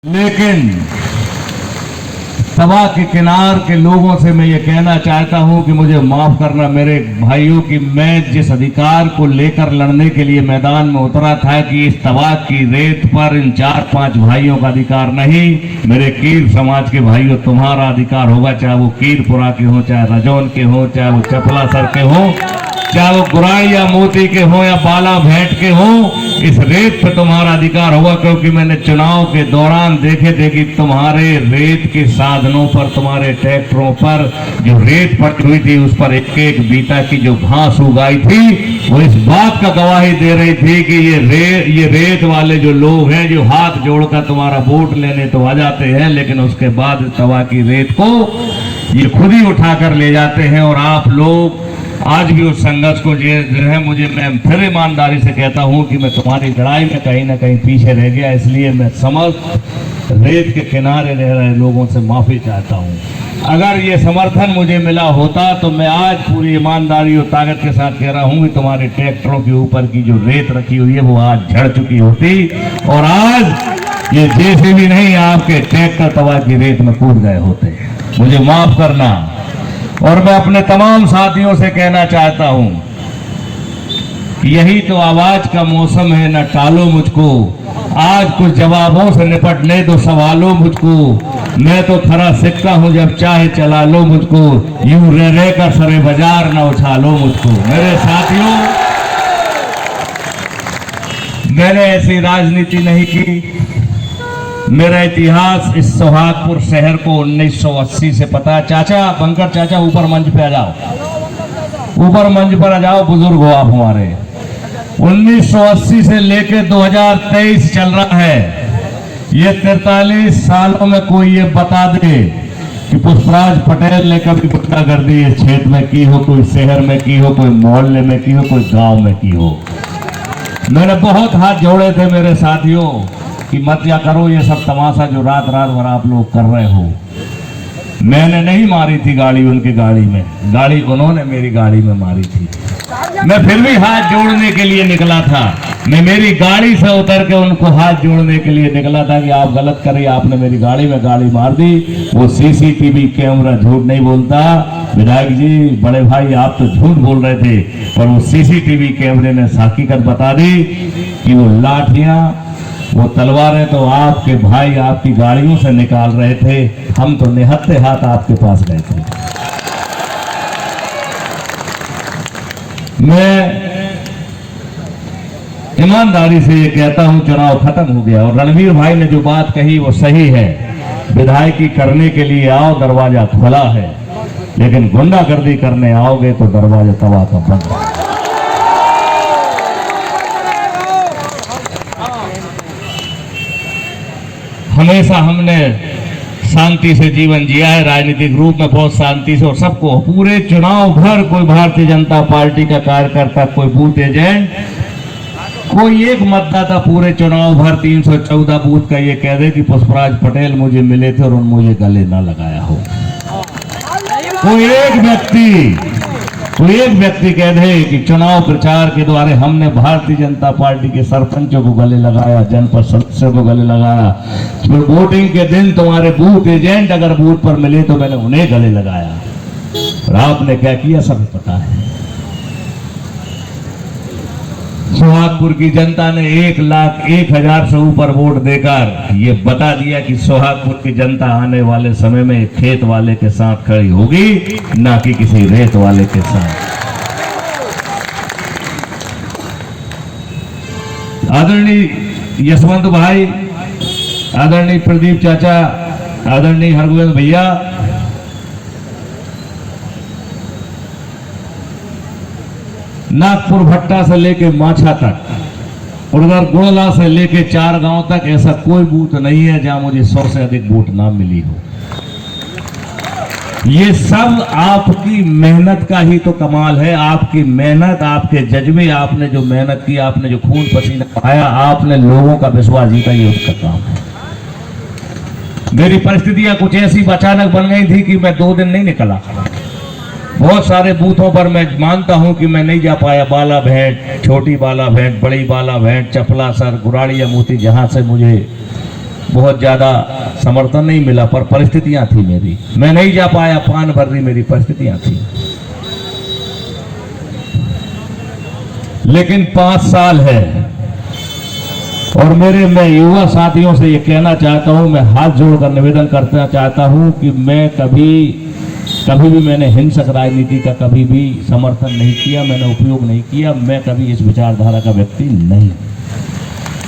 लेकिन सभा के किनार के लोगों से मैं ये कहना चाहता हूं कि मुझे माफ करना मेरे भाइयों कि मैं जिस अधिकार को लेकर लड़ने के लिए मैदान में उतरा था कि इस तबाह की रेत पर इन 4-5 भाइयों का अधिकार नहीं, मेरे कीर समाज के भाइयों तुम्हारा अधिकार होगा, चाहे वो कीरपुरा के हो, चाहे रजौन के हो, चाहे वो चपलासर के हो, चाहे वो गुराई या मोती के हो या बाला भेंट के हो, इस रेत पे तुम्हारा अधिकार होगा। क्योंकि मैंने चुनाव के दौरान देखे थे कि तुम्हारे रेत के साधनों पर, तुम्हारे ट्रैक्टरों पर जो रेत पड़ी हुई थी उस पर एक एक बीता की जो घास उगाई थी वो इस बात का गवाही दे रही थी कि ये रेत वाले जो लोग हैं जो हाथ जोड़कर तुम्हारा वोट लेने तो आ जाते हैं, लेकिन उसके बाद तवा की रेत को ये खुद ही उठाकर ले जाते हैं। और आप लोग आज भी उस संघर्ष को जो है, मुझे मैं फिर ईमानदारी से कहता हूं कि मैं तुम्हारी लड़ाई में कहीं ना कहीं पीछे रह गया, इसलिए मैं समस्त रेत के किनारे रह रहे लोगों से माफी चाहता हूं। अगर ये समर्थन मुझे मिला होता तो मैं आज पूरी ईमानदारी और ताकत के साथ कह रहा हूं कि तुम्हारे ट्रैक्टरों के ऊपर की जो रेत रखी हुई है वो आज झड़ चुकी होती और आज ये जेसीबी नहीं, आपके ट्रैक्टर तवा की रेत में कूद गए होते। मुझे माफ करना। और मैं अपने तमाम साथियों से कहना चाहता हूं कि यही तो आवाज का मौसम है, न टालो मुझको, आज कुछ जवाबों से निपटने दो सवालों मुझको, मैं तो खरा सिक्का हूं जब चाहे चला लो मुझको, यूं रह कर सरे बाजार न उछालो मुझको। मेरे साथियों, मैंने ऐसी राजनीति नहीं की। मेरा इतिहास इस सोहागपुर शहर को 1980 से पता है। चाचा बंकर चाचा ऊपर मंच पे आ जाओ, ऊपर मंच पर आ जाओ, बुजुर्ग हो आप हमारे। 1980 से लेकर 2023 चल रहा है। ये 43 सालों में कोई ये बता दे कि पुष्पराज पटेल ने कभी गुंडागर्दी इस क्षेत्र में की हो, कोई शहर में की हो, कोई मोहल्ले में की हो, कोई गांव में की हो। मैंने बहुत हाथ जोड़े थे मेरे साथियों कि मत क्या करो ये सब तमाशा जो रात भर आप लोग कर रहे हो। मैंने नहीं मारी थी गाड़ी उनकी गाड़ी में, गाड़ी उन्होंने मेरी गाड़ी में मारी थी। मैं फिर भी हाथ जोड़ने के लिए निकला था। मैं मेरी गाड़ी से उतर के उनको हाथ जोड़ने के लिए निकला था कि आप गलत करिए, आपने मेरी गाड़ी में गाड़ी मार दी। वो सीसीटीवी कैमरा झूठ नहीं बोलता। विधायक जी, बड़े भाई, आप तो झूठ बोल रहे थे, पर वो सीसीटीवी कैमरे ने हकीकत बता दी कि वो लाठियां, वो तलवारें तो आपके भाई आपकी गाड़ियों से निकाल रहे थे, हम तो निहत्थे हाथ आपके पास गए थे। मैं ईमानदारी से ये कहता हूं, चुनाव खत्म हो गया और रणवीर भाई ने जो बात कही वो सही है। विधायकी करने के लिए आओ, दरवाजा खुला है, लेकिन गुंडागर्दी करने आओगे तो दरवाजा तवा का बंद है। हमेशा हमने शांति से जीवन जिया है, राजनीतिक रूप में बहुत शांति से, और सबको पूरे चुनाव भर कोई भारतीय जनता पार्टी का कार्यकर्ता, कोई बूथ एजेंट, कोई एक मतदाता पूरे चुनाव भर 314 बूथ का ये कह दे कि पुष्पराज पटेल मुझे मिले थे और उन मुझे गले ना लगाया हो। कोई एक व्यक्ति कह दे कि चुनाव प्रचार के द्वारा हमने भारतीय जनता पार्टी के सरपंचों को गले लगाया, जनपद सदस्यों को गले लगाया, तो वोटिंग के दिन तुम्हारे बूथ एजेंट अगर बूथ पर मिले तो मैंने उन्हें गले लगाया। और आपने क्या किया सब पता है। सोहागपुर की जनता ने 1,01,000 से ऊपर वोट देकर ये बता दिया कि सोहागपुर की जनता आने वाले समय में खेत वाले के साथ खड़ी होगी, ना कि किसी रेत वाले के साथ। आदरणीय यशवंत भाई, आदरणीय प्रदीप चाचा, आदरणीय हरगोविंद भैया, नागपुर भट्टा से लेके माछा तक, उधर गुड़ला से लेके 4 गांव तक ऐसा कोई बूथ नहीं है जहां मुझे 100 से अधिक वोट ना मिली हो। ये सब आपकी मेहनत का ही तो कमाल है। आपकी मेहनत, आपके जज्बे, आपने जो मेहनत की, आपने जो खून पसीना बहाया, आपने लोगों का विश्वास जीता, ये उसका काम है। मेरी परिस्थितियां कुछ ऐसी अचानक बन गई थी कि मैं 2 दिन नहीं निकला। बहुत सारे बूथों पर मैं मानता हूं कि मैं नहीं जा पाया। बाला भेंट, छोटी बाला भेंट, बड़ी बाला भेंट, चपलासर, गुराड़ी या मोती, जहां से मुझे बहुत ज्यादा समर्थन नहीं मिला, पर परिस्थितियां थी मेरी, मैं नहीं जा पाया, पान भर रही मेरी परिस्थितियां थी। लेकिन 5 साल है और मैं युवा साथियों से ये कहना चाहता हूं, मैं हाथ जोड़कर निवेदन करना चाहता हूं कि मैं कभी भी मैंने हिंसक राजनीति का कभी भी समर्थन नहीं किया, मैंने उपयोग नहीं किया, मैं कभी इस विचारधारा का व्यक्ति नहीं।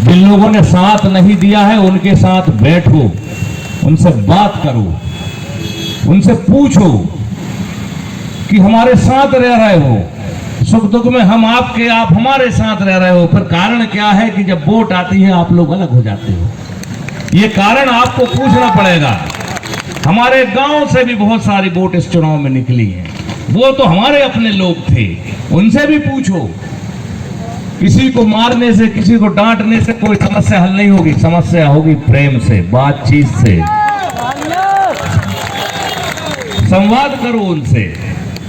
जिन लोगों ने साथ नहीं दिया है उनके साथ बैठो, उनसे बात करो, उनसे पूछो कि हमारे साथ रह रहे हो, सुख दुख में हम आपके, आप हमारे साथ रह रहे हो, फिर कारण क्या है कि जब वोट आती है आप लोग अलग हो जाते हो। ये कारण आपको पूछना पड़ेगा। हमारे गांव से भी बहुत सारी वोट इस चुनाव में निकली है, वो तो हमारे अपने लोग थे, उनसे भी पूछो। किसी को मारने से, किसी को डांटने से कोई समस्या हल नहीं होगी, समस्या होगी प्रेम से, बातचीत से। संवाद करो उनसे,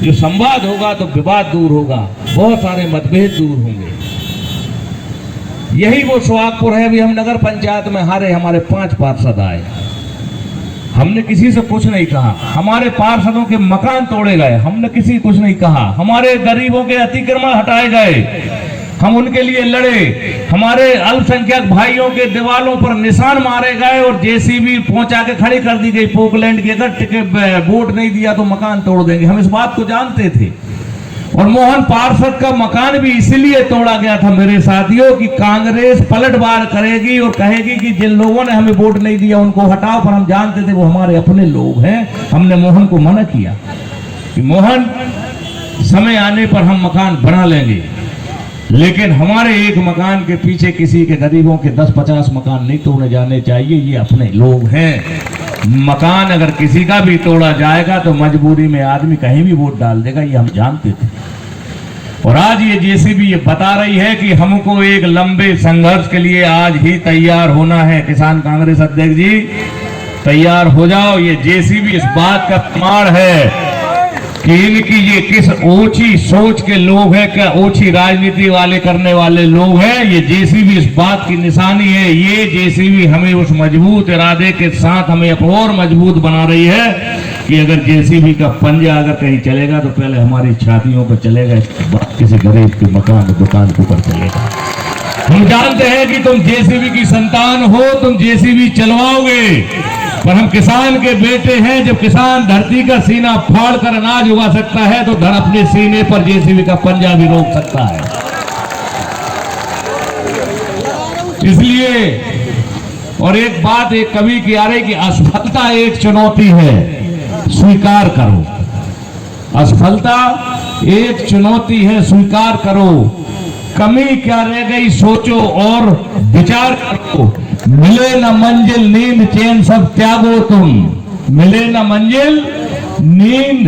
जो संवाद होगा तो विवाद दूर होगा, बहुत सारे मतभेद दूर होंगे। यही वो सुहागपुर है। अभी हम नगर पंचायत में हारे, हमारे 5 पार्षद आए, हमने किसी से कुछ नहीं कहा। हमारे पार्षदों के मकान तोड़े गए, हमने किसी कुछ नहीं कहा। हमारे गरीबों के अतिक्रमण हटाए गए, हम उनके लिए लड़े। हमारे अल्पसंख्यक भाइयों के दीवारों पर निशान मारे गए और जेसीबी पहुंचा के खड़ी कर दी गई पोकलैंड की, अगर वोट नहीं दिया तो मकान तोड़ देंगे। हम इस बात को जानते थे। और मोहन पार्षद का मकान भी इसलिए तोड़ा गया था मेरे साथियों कि कांग्रेस पलटवार करेगी और कहेगी कि जिन लोगों ने हमें वोट नहीं दिया उनको हटाओ, पर हम जानते थे वो हमारे अपने लोग हैं। हमने मोहन को मना किया कि मोहन, समय आने पर हम मकान बना लेंगे, लेकिन हमारे एक मकान के पीछे किसी के गरीबों के 10-50 मकान नहीं तोड़े जाने चाहिए, ये अपने लोग हैं। मकान अगर किसी का भी तोड़ा जाएगा तो मजबूरी में आदमी कहीं भी वोट डाल देगा, ये हम जानते थे। और आज ये जेसीबी ये बता रही है कि हमको एक लंबे संघर्ष के लिए आज ही तैयार होना है। किसान कांग्रेस अध्यक्ष जी, तैयार हो जाओ। ये जेसीबी इस बात का प्रमाण है कि इनकी ये किस ऊंची सोच के लोग हैं, क्या ऊंची राजनीति वाले करने वाले लोग हैं। ये जेसीबी इस बात की निशानी है। ये जेसीबी हमें उस मजबूत इरादे के साथ हमें और मजबूत बना रही है कि अगर जेसीबी का पंजा अगर कहीं चलेगा तो पहले हमारी छातियों पर चलेगा, इसके बाद किसी गरीब के मकान दुकान के ऊपर चलेगा। हम जानते हैं कि तुम जेसीबी की संतान हो, तुम जेसीबी चलवाओगे, पर हम किसान के बेटे हैं। जब किसान धरती का सीना फाड़ कर अनाज उगा सकता है तो धर अपने सीने पर जेसीबी का पंजा भी रोक सकता है। इसलिए और एक बात एक कवि की आ रही कि असफलता एक चुनौती है, स्वीकार करो। असफलता एक चुनौती है, स्वीकार करो। कमी क्या रह गई सोचो और विचार करो। मिले न मंजिल नींद चैन सब त्यागो तुम, मिले न मंजिल नींद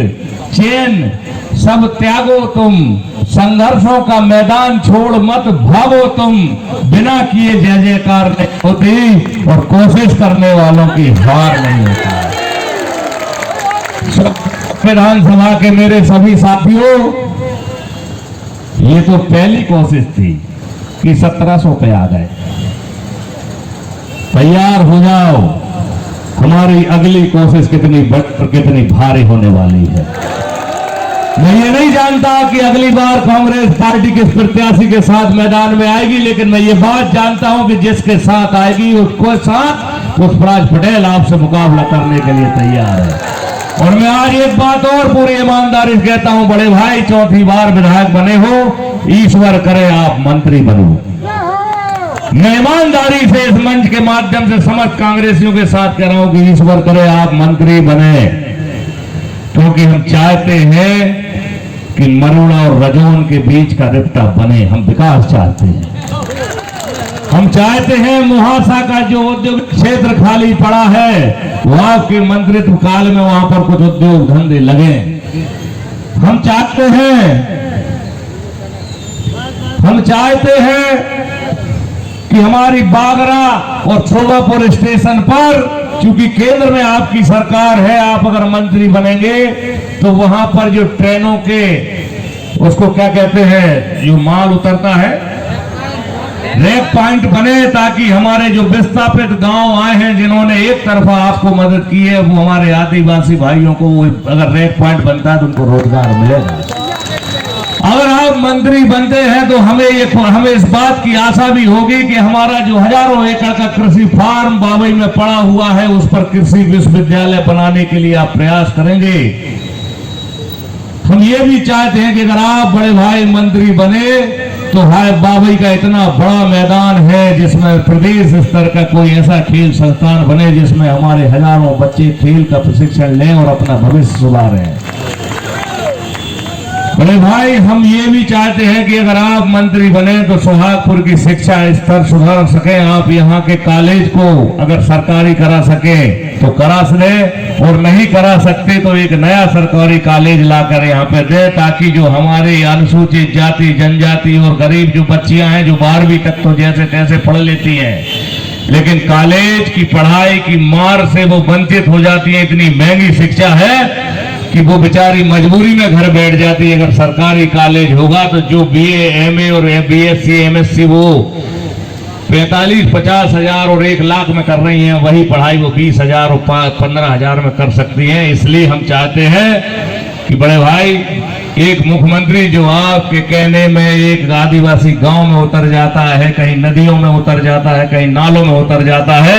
चैन सब त्यागो तुम, संघर्षों का मैदान छोड़ मत भागो तुम, बिना किए जय जयकार नहीं होती और कोशिश करने वालों की हार नहीं होती। विधानसभा के मेरे सभी साथियों, ये तो पहली कोशिश थी कि 1700 पे आ गए। तैयार हो जाओ, हमारी अगली कोशिश कितनी बड़ी और कितनी भारी होने वाली है। मैं ये नहीं जानता कि अगली बार कांग्रेस पार्टी किस प्रत्याशी के साथ मैदान में आएगी, लेकिन मैं ये बात जानता हूं कि जिसके साथ आएगी उसको साथ पुष्पराज पटेल आपसे मुकाबला करने के लिए तैयार है। और मैं आज एक बात और पूरी ईमानदारी से कहता हूं, बड़े भाई 4थी बार विधायक बने हो, ईश्वर करे आप मंत्री बनो। मैं ईमानदारी से इस मंच के माध्यम से समस्त कांग्रेसियों के साथ कह रहा हूं कि ईश्वर करे आप मंत्री बने, क्योंकि हम चाहते हैं कि मरुड़ा और रजौन के बीच का रिश्ता बने। हम विकास चाहते हैं, हम चाहते हैं मुहासा का जो औद्योगिक क्षेत्र खाली पड़ा है वो आपके मंत्रित्व काल में वहां पर कुछ उद्योग धंधे लगे। हम चाहते हैं कि हमारी बागरा और छोड़ापुर स्टेशन पर, क्योंकि केंद्र में आपकी सरकार है, आप अगर मंत्री बनेंगे तो वहां पर जो ट्रेनों के उसको क्या कहते हैं, जो माल उतरता है रेक पॉइंट बने ताकि हमारे जो विस्थापित गांव आए हैं जिन्होंने एक तरफा आपको मदद की है, वो हमारे आदिवासी भाइयों को अगर रेक पॉइंट बनता है तो उनको रोजगार मिलेगा। अगर आप मंत्री बनते हैं तो हमें इस बात की आशा भी होगी कि हमारा जो हजारों एकड़ का कृषि फार्म बाबई में पड़ा हुआ है उस पर कृषि विश्वविद्यालय बनाने के लिए आप प्रयास करेंगे। हम ये भी चाहते हैं कि अगर आप बड़े भाई मंत्री बने तो हाय बाबई का इतना बड़ा मैदान है जिसमें प्रदेश स्तर का कोई ऐसा खेल संस्थान बने जिसमें हमारे हजारों बच्चे खेल का प्रशिक्षण लें और अपना भविष्य सुधारें। बड़े भाई हम ये भी चाहते हैं कि अगर आप मंत्री बने तो सोहागपुर की शिक्षा स्तर सुधार सके। आप यहाँ के कॉलेज को अगर सरकारी करा सके तो करा सके और नहीं करा सकते तो एक नया सरकारी कॉलेज लाकर यहाँ पे दे, ताकि जो हमारे अनुसूचित जाति जनजाति और गरीब जो बच्चियां हैं जो 12वीं तक तो जैसे तैसे पढ़ लेती हैं लेकिन कॉलेज की पढ़ाई की मार से वो वंचित हो जाती है। इतनी महंगी शिक्षा है कि वो बेचारी मजबूरी में घर बैठ जाती है। अगर सरकारी कॉलेज होगा तो जो बीए एमए और बीएससी एमएससी वो 45-50 हजार और 1 लाख में कर रही हैं, वही पढ़ाई वो 20,000 और 15,000 में कर सकती हैं। इसलिए हम चाहते हैं कि बड़े भाई एक मुख्यमंत्री जो आपके कहने में एक आदिवासी गांव में उतर जाता है, कहीं नदियों में उतर जाता है, कहीं नालों में उतर जाता है,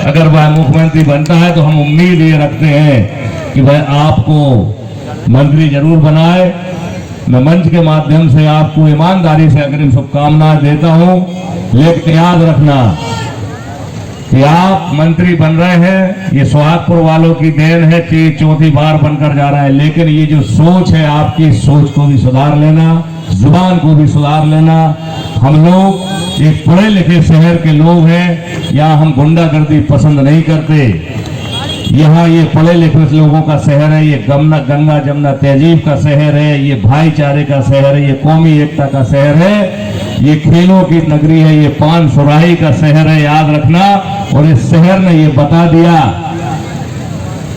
अगर वह मुख्यमंत्री बनता है तो हम उम्मीद ये रखते हैं कि वह आपको मंत्री जरूर बनाए। मैं मंच के माध्यम से आपको ईमानदारी से अग्रिम शुभकामनाएं देता हूं, लेकिन याद रखना कि आप मंत्री बन रहे हैं ये सोहागपुर वालों की देन है कि चौथी बार बनकर जा रहा है, लेकिन ये जो सोच है आपकी सोच को भी सुधार लेना, जुबान को भी सुधार लेना। हम लोग एक पढ़े लिखे शहर के लोग हैं, यहाँ हम गुंडागर्दी पसंद नहीं करते। यहाँ ये पढ़े लिखे लोगों का शहर है, ये गंगा जमुना तहजीब का शहर है, ये भाईचारे का शहर है, ये कौमी एकता का शहर है, ये खेलों की नगरी है, ये पान सुराही का शहर है, याद रखना। और इस शहर ने ये बता दिया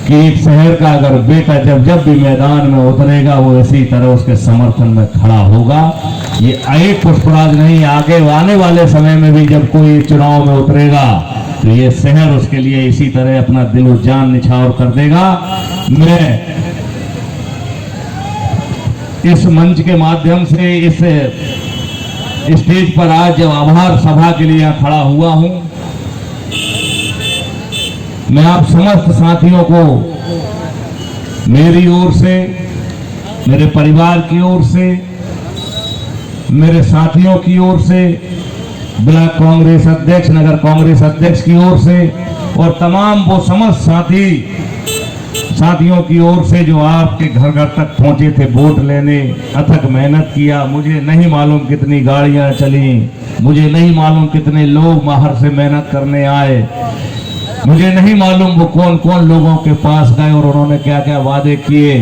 कि एक शहर का अगर बेटा जब भी मैदान में उतरेगा वो इसी तरह उसके समर्थन में खड़ा होगा। ये एक पुष्पराज नहीं, आगे आने वाले समय में भी जब कोई चुनाव में उतरेगा तो ये शहर उसके लिए इसी तरह अपना दिलो जान निछावर कर देगा। मैं इस मंच के माध्यम से इस स्टेज पर आज जब आभार सभा के लिए यहाँ खड़ा हुआ हूं, मैं आप समस्त साथियों को मेरी ओर से, मेरे परिवार की ओर से, मेरे साथियों की ओर से, ब्लॉक कांग्रेस अध्यक्ष, नगर कांग्रेस अध्यक्ष की ओर से और तमाम वो समस्त साथियों की ओर से जो आपके घर घर तक पहुंचे थे वोट लेने, अथक मेहनत किया। मुझे नहीं मालूम कितनी गाड़ियां चली, मुझे नहीं मालूम कितने लोग बाहर से मेहनत करने आए, मुझे नहीं मालूम वो कौन कौन लोगों के पास गए और उन्होंने क्या क्या वादे किए,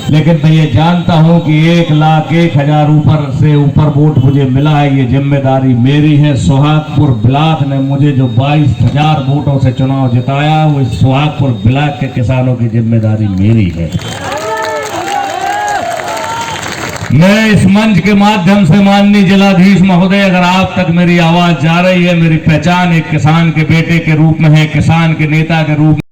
लेकिन मैं ये जानता हूं कि 1,01,000 ऊपर वोट मुझे मिला है। ये जिम्मेदारी मेरी है। सोहागपुर ब्लॉक ने मुझे जो 22,000 वोटों से चुनाव जिताया वो सोहागपुर ब्लॉक के किसानों की जिम्मेदारी मेरी है। मैं इस मंच के माध्यम से माननीय जिलाधीश महोदय, अगर आप तक मेरी आवाज जा रही है, मेरी पहचान एक किसान के बेटे के रूप में है, किसान के नेता के रूप में